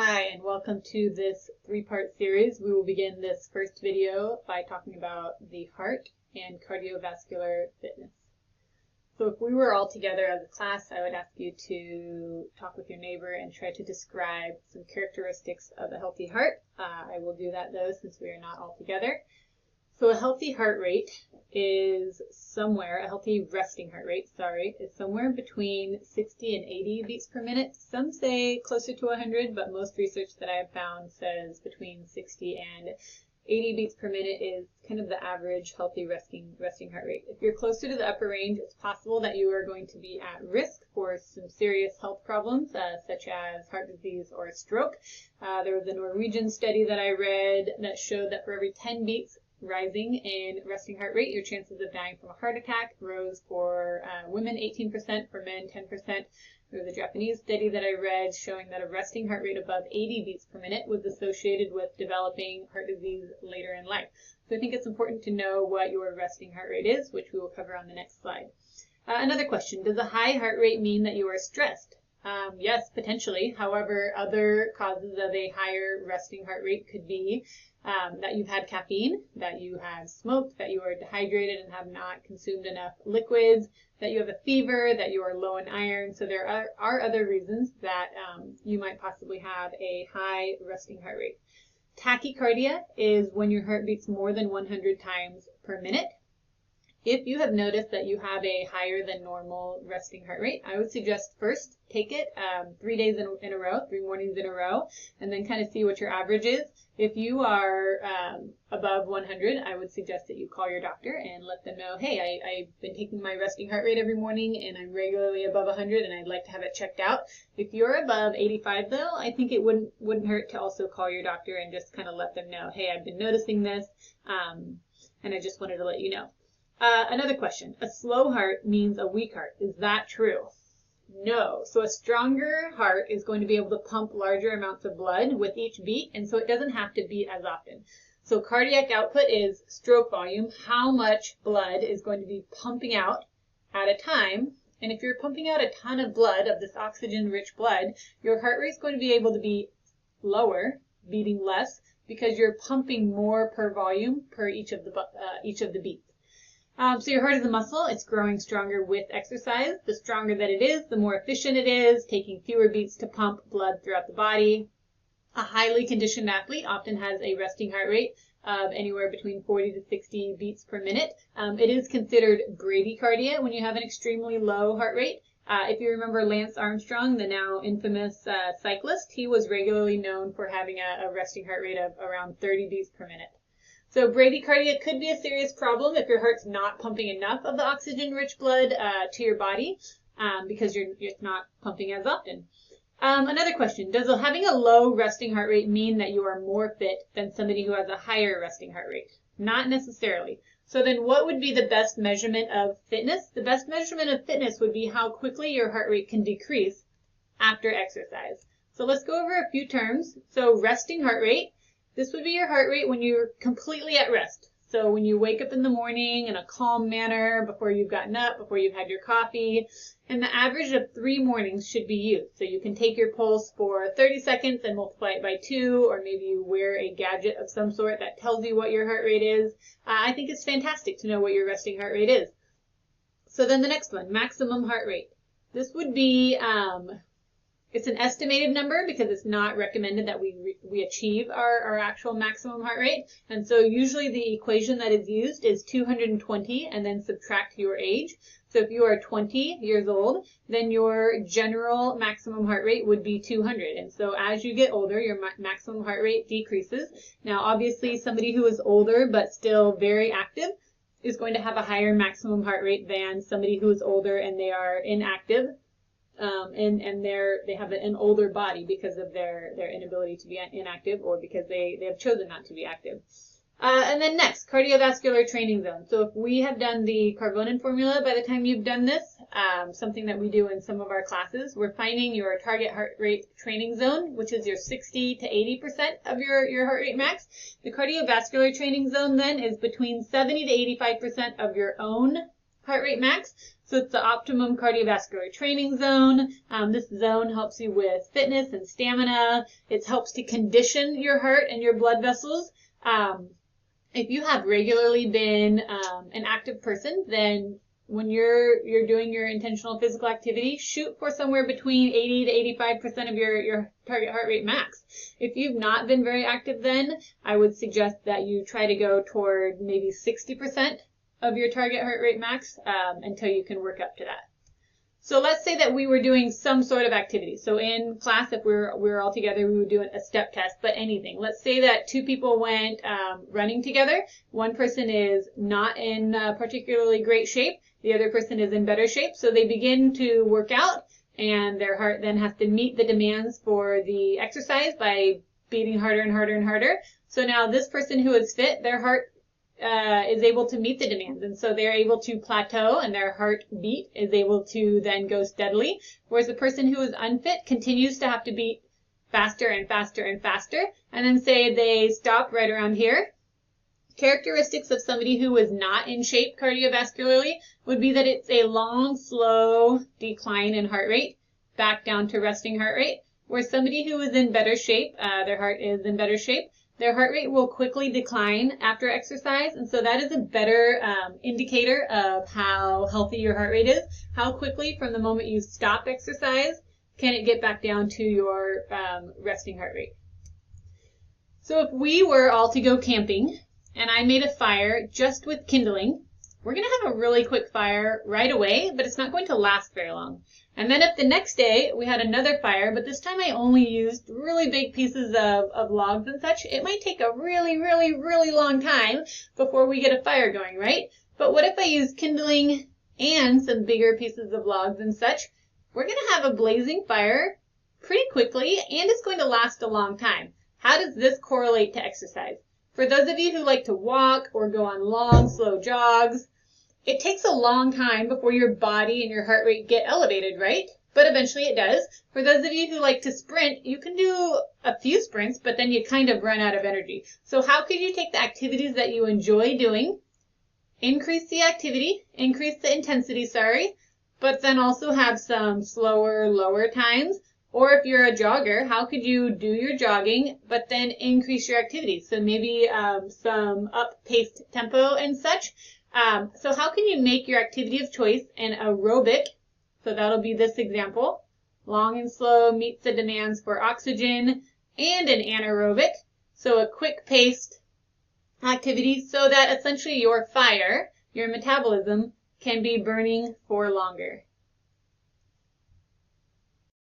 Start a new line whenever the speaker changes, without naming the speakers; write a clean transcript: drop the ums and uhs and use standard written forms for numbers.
Hi, and welcome to this three-part series. We will begin this first video by talking about the heart and cardiovascular fitness. So if we were all together as a class, I would ask you to talk with your neighbor and try to describe some characteristics of a healthy heart. I will do that though, since we are not all together. So a healthy heart rate is somewhere, a healthy resting heart rate, is somewhere between 60 and 80 beats per minute. Some say closer to 100, but most research that I have found says between 60 and 80 beats per minute is kind of the average healthy resting heart rate. If you're closer to the upper range, it's possible that you are going to be at risk for some serious health problems, such as heart disease or a stroke. There was a Norwegian study that I read that showed that for every 10 beats rising in resting heart rate, your chances of dying from a heart attack rose for women 18%, for men 10%. There was a Japanese study that I read showing that a resting heart rate above 80 beats per minute was associated with developing heart disease later in life. So I think it's important to know what your resting heart rate is, which we will cover on the next slide. Another question, does a high heart rate mean that you are stressed? Yes, potentially. However, other causes of a higher resting heart rate could be that you've had caffeine, that you have smoked, that you are dehydrated and have not consumed enough liquids, that you have a fever, that you are low in iron. So there are other reasons that you might possibly have a high resting heart rate. Tachycardia is when your heart beats more than 100 times per minute. If you have noticed that you have a higher than normal resting heart rate, I would suggest first take it 3 days in a row, 3 mornings in a row, and then kind of see what your average is. If you are above 100, I would suggest that you call your doctor and let them know, hey, I've been taking my resting heart rate every morning and I'm regularly above 100 and I'd like to have it checked out. If you're above 85 though, I think it wouldn't hurt to also call your doctor and just kind of let them know, hey, I've been noticing this and I just wanted to let you know. Another question, a slow heart means a weak heart. Is that true? No. So a stronger heart is going to be able to pump larger amounts of blood with each beat, and so it doesn't have to beat as often. So cardiac output is stroke volume, how much blood is going to be pumping out at a time. And if you're pumping out a ton of blood, of this oxygen-rich blood, your heart rate is going to be able to be lower, beating less, because you're pumping more per volume per each of the beats. So your heart is a muscle. It's growing stronger with exercise. The stronger that it is, the more efficient it is, taking fewer beats to pump blood throughout the body. A highly conditioned athlete often has a resting heart rate of anywhere between 40 to 60 beats per minute. It is considered bradycardia when you have an extremely low heart rate. If you remember Lance Armstrong, the now infamous cyclist, he was regularly known for having a resting heart rate of around 30 beats per minute. So bradycardia could be a serious problem if your heart's not pumping enough of the oxygen-rich blood to your body because you're not pumping as often. Another question, does having a low resting heart rate mean that you are more fit than somebody who has a higher resting heart rate? Not necessarily. So then what would be the best measurement of fitness? The best measurement of fitness would be how quickly your heart rate can decrease after exercise. So let's go over a few terms. So resting heart rate. This would be your heart rate when you're completely at rest. So when you wake up in the morning in a calm manner, before you've gotten up, before you've had your coffee, and the average of 3 mornings should be used. So you can take your pulse for 30 seconds and multiply it by 2, or maybe you wear a gadget of some sort that tells you what your heart rate is. I think it's fantastic to know what your resting heart rate is. So then the next one, maximum heart rate. This would be it's an estimated number because it's not recommended that we achieve our actual maximum heart rate. And so usually the equation that is used is 220 and then subtract your age. So if you are 20 years old, then your general maximum heart rate would be 200. And so as you get older, your maximum heart rate decreases. Now obviously somebody who is older but still very active is going to have a higher maximum heart rate than somebody who is older and they are inactive. And they have an older body because of their inability to be inactive or because they have chosen not to be active. And then next, cardiovascular training zone. So if we have done the Carbonin formula by the time you've done this, something that we do in some of our classes, we're finding your target heart rate training zone, which is your 60 to 80% of your heart rate max. The cardiovascular training zone then is between 70 to 85% of your own heart rate max. So it's the optimum cardiovascular training zone. This zone helps you with fitness and stamina. It helps to condition your heart and your blood vessels. If you have regularly been an active person, then when you're doing your intentional physical activity, shoot for somewhere between 80 to 85% of your target heart rate max. If you've not been very active, then I would suggest that you try to go toward maybe 60% of your target heart rate max until you can work up to that. So let's say that we were doing some sort of activity. So in class, if we were all together, we would do a step test, but anything. Let's say that two people went running together. One person is not in particularly great shape. The other person is in better shape. So they begin to work out, and their heart then has to meet the demands for the exercise by beating harder and harder and harder. So now this person who is fit, their heart is able to meet the demands, and so they're able to plateau, and their heartbeat is able to then go steadily, whereas the person who is unfit continues to have to beat faster and faster and faster, and then say they stop right around here. Characteristics of somebody who is not in shape cardiovascularly would be that it's a long, slow decline in heart rate back down to resting heart rate, where somebody who is in better shape, their heart is in better shape, their heart rate will quickly decline after exercise, and so that is a better indicator of how healthy your heart rate is. How quickly from the moment you stop exercise can it get back down to your resting heart rate. So if we were all to go camping and I made a fire just with kindling, we're going to have a really quick fire right away, but it's not going to last very long. And then if the next day we had another fire, but this time I only used really big pieces of logs and such, it might take a really, really, really long time before we get a fire going, right? But what if I use kindling and some bigger pieces of logs and such? We're going to have a blazing fire pretty quickly, and it's going to last a long time. How does this correlate to exercise? For those of you who like to walk or go on long, slow jogs, it takes a long time before your body and your heart rate get elevated, right? But eventually it does. For those of you who like to sprint, you can do a few sprints, but then you kind of run out of energy. So how could you take the activities that you enjoy doing, increase the activity, increase the intensity, but then also have some slower, lower times? Or if you're a jogger, how could you do your jogging, but then increase your activity? So maybe some up-paced tempo and such. So how can you make your activity of choice an aerobic? So that'll be this example. Long and slow meets the demands for oxygen, and an anaerobic. So a quick-paced activity so that essentially your fire, your metabolism, can be burning for longer.